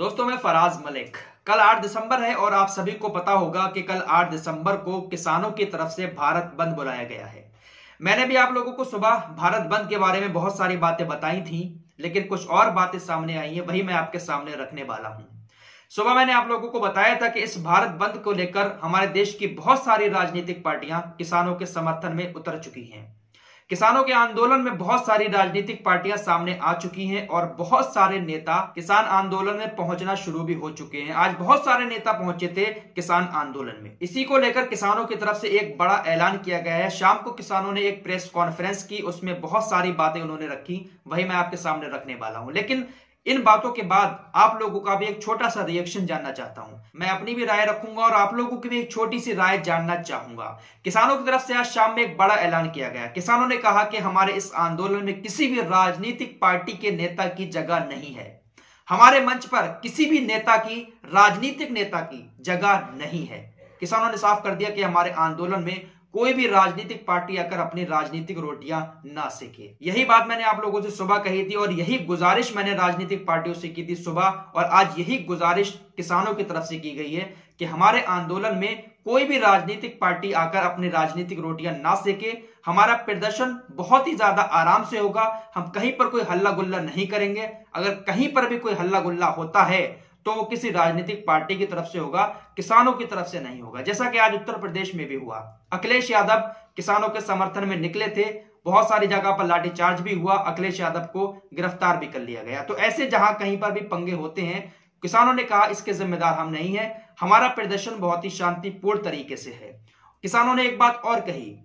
दोस्तों मैं फराज मलिक। कल 8 दिसंबर है और आप सभी को पता होगा कि कल 8 दिसंबर को किसानों की तरफ से भारत बंद बुलाया गया है। मैंने भी आप लोगों को सुबह भारत बंद के बारे में बहुत सारी बातें बताई थी, लेकिन कुछ और बातें सामने आई हैं, वही मैं आपके सामने रखने वाला हूं। सुबह मैंने आप लोगों को बताया था कि इस भारत बंद को लेकर हमारे देश की बहुत सारी राजनीतिक पार्टियां किसानों के समर्थन में उतर चुकी हैं। किसानों के आंदोलन में बहुत सारी राजनीतिक पार्टियां सामने आ चुकी हैं और बहुत सारे नेता किसान आंदोलन में पहुंचना शुरू भी हो चुके हैं। आज बहुत सारे नेता पहुंचे थे किसान आंदोलन में। इसी को लेकर किसानों की तरफ से एक बड़ा ऐलान किया गया है। शाम को किसानों ने एक प्रेस कॉन्फ्रेंस की, उसमें बहुत सारी बातें उन्होंने रखी, वही मैं आपके सामने रखने वाला हूं। लेकिन इन बातों के बाद आप लोगों का भी एक छोटा सा रिएक्शन जानना चाहता हूं। मैं अपनी भी राय रखूंगा और आप लोगों की भी एक छोटी सी राय जानना चाहूंगा। किसानों की तरफ से आज शाम में एक बड़ा ऐलान किया गया। किसानों ने कहा कि हमारे इस आंदोलन में किसी भी राजनीतिक पार्टी के नेता की जगह नहीं है। हमारे मंच पर किसी भी नेता की, राजनीतिक नेता की जगह नहीं है। किसानों ने साफ कर दिया कि हमारे आंदोलन में कोई भी राजनीतिक पार्टी आकर अपनी राजनीतिक रोटियां ना सेके। यही बात मैंने आप लोगों से सुबह कही थी और यही गुजारिश मैंने राजनीतिक पार्टियों से की थी सुबह, और आज यही गुजारिश किसानों की तरफ से की गई है कि हमारे आंदोलन में कोई भी राजनीतिक पार्टी आकर अपनी राजनीतिक रोटियां ना सेके। हमारा प्रदर्शन बहुत ही ज्यादा आराम से होगा। हम कहीं पर कोई हल्ला गुल्ला नहीं करेंगे। अगर कहीं पर भी कोई हल्ला गुल्ला होता है तो वो किसी राजनीतिक पार्टी की तरफ से होगा, किसानों की तरफ से नहीं होगा। जैसा कि आज उत्तर प्रदेश में भी हुआ, अखिलेश यादव किसानों के समर्थन में निकले थे, बहुत सारी जगह पर लाठीचार्ज भी हुआ, अखिलेश यादव को गिरफ्तार भी कर लिया गया। तो ऐसे जहां कहीं पर भी पंगे होते हैं, किसानों ने कहा इसके जिम्मेदार हम नहीं है, हमारा प्रदर्शन बहुत ही शांतिपूर्ण तरीके से है। किसानों ने एक बात और कही,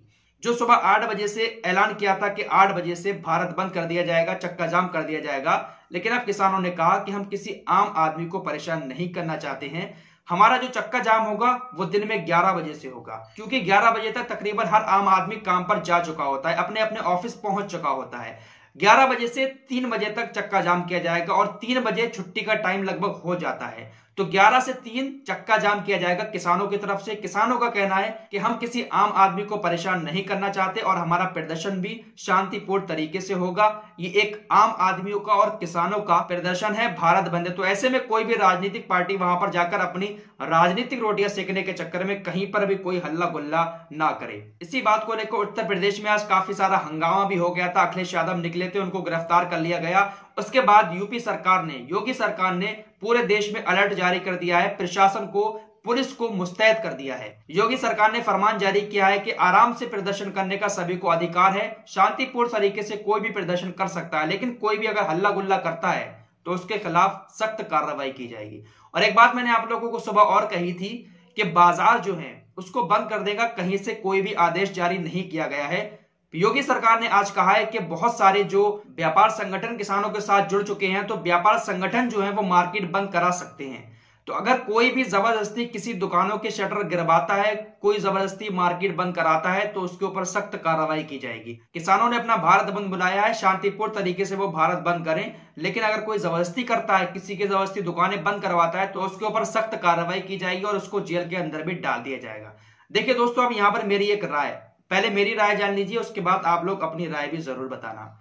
जो सुबह 8 बजे से ऐलान किया था कि 8 बजे से भारत बंद कर दिया जाएगा, चक्का जाम कर दिया जाएगा, लेकिन अब किसानों ने कहा कि हम किसी आम आदमी को परेशान नहीं करना चाहते हैं। हमारा जो चक्का जाम होगा वो दिन में 11 बजे से होगा, क्योंकि 11 बजे तक तकरीबन हर आम आदमी काम पर जा चुका होता है, अपने अपने ऑफिस पहुंच चुका होता है। 11 बजे से 3 बजे तक चक्का जाम किया जाएगा और 3 बजे छुट्टी का टाइम लगभग हो जाता है। तो 11 से 3 चक्का जाम किया जाएगा किसानों की तरफ से। किसानों का कहना है कि हम किसी आम आदमी को परेशान नहीं करना चाहते और हमारा प्रदर्शन भी शांतिपूर्ण तरीके से होगा। ये एक आम आदमियों का और किसानों का प्रदर्शन है, भारत बंद है। तो ऐसे में कोई भी राजनीतिक पार्टी वहां पर जाकर अपनी राजनीतिक रोटियां सेकने के चक्कर में कहीं पर भी कोई हल्ला गुल्ला ना करे। इसी बात को लेकर उत्तर प्रदेश में आज काफी सारा हंगामा भी हो गया था। अखिलेश यादव निकले थे, उनको गिरफ्तार कर लिया गया। उसके बाद यूपी सरकार ने, योगी सरकार ने पूरे देश में अलर्ट जारी कर दिया है, प्रशासन को, पुलिस को मुस्तैद कर दिया है। योगी सरकार ने फरमान जारी किया है कि आराम से प्रदर्शन करने का सभी को अधिकार है, शांतिपूर्ण तरीके से कोई भी प्रदर्शन कर सकता है, लेकिन कोई भी अगर हल्ला गुल्ला करता है तो उसके खिलाफ सख्त कार्रवाई की जाएगी। और एक बात मैंने आप लोगों को सुबह और कही थी कि बाजार जो है उसको बंद कर देगा, कहीं से कोई भी आदेश जारी नहीं किया गया है। योगी सरकार ने आज कहा है कि बहुत सारे जो व्यापार संगठन किसानों के साथ जुड़ चुके हैं, तो व्यापार संगठन जो है वो मार्केट बंद करा सकते हैं। तो अगर कोई भी जबरदस्ती किसी दुकानों के शटर गिरवाता है, कोई जबरदस्ती मार्केट बंद कराता है, तो उसके ऊपर सख्त कार्रवाई की जाएगी। किसानों ने अपना भारत बंद बुलाया है, शांतिपूर्ण तरीके से वो भारत बंद करें, लेकिन अगर कोई जबरदस्ती करता है, किसी की जबरदस्ती दुकानें बंद करवाता है, तो उसके ऊपर सख्त कार्रवाई की जाएगी और उसको जेल के अंदर भी डाल दिया जाएगा। देखिए दोस्तों, अब यहाँ पर मेरी एक राय, पहले मेरी राय जान लीजिए, उसके बाद आप लोग अपनी राय भी जरूर बताना।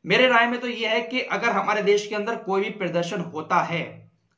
मेरे राय में तो यह है कि अगर हमारे देश के अंदर कोई भी प्रदर्शन होता है,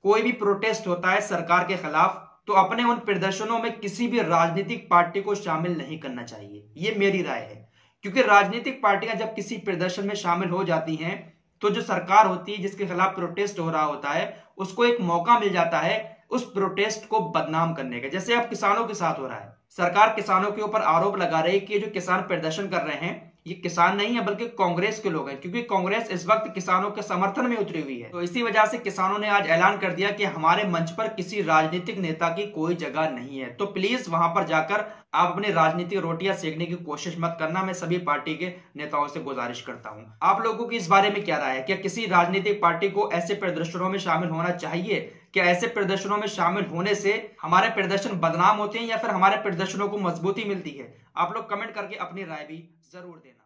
कोई भी प्रोटेस्ट होता है सरकार के खिलाफ, तो अपने उन प्रदर्शनों में किसी भी राजनीतिक पार्टी को शामिल नहीं करना चाहिए। ये मेरी राय है, क्योंकि राजनीतिक पार्टियां जब किसी प्रदर्शन में शामिल हो जाती हैं तो जो सरकार होती है, जिसके खिलाफ प्रोटेस्ट हो रहा होता है, उसको एक मौका मिल जाता है उस प्रोटेस्ट को बदनाम करने का। जैसे अब किसानों के साथ हो रहा है, सरकार किसानों के ऊपर आरोप लगा रही है कि जो किसान प्रदर्शन कर रहे हैं ये किसान नहीं है बल्कि कांग्रेस के लोग हैं, क्योंकि कांग्रेस इस वक्त किसानों के समर्थन में उतरी हुई है। तो इसी वजह से किसानों ने आज ऐलान कर दिया कि हमारे मंच पर किसी राजनीतिक नेता की कोई जगह नहीं है। तो प्लीज वहां पर जाकर आप अपनी राजनीतिक रोटियां सेकने की कोशिश मत करना। मैं सभी पार्टी के नेताओं से गुजारिश करता हूं। आप लोगों की इस बारे में क्या राय है? क्या किसी राजनीतिक पार्टी को ऐसे प्रदर्शनों में शामिल होना चाहिए? क्या ऐसे प्रदर्शनों में शामिल होने से हमारे प्रदर्शन बदनाम होते हैं या फिर हमारे प्रदर्शनों को मजबूती मिलती है? आप लोग कमेंट करके अपनी राय भी जरूर देना।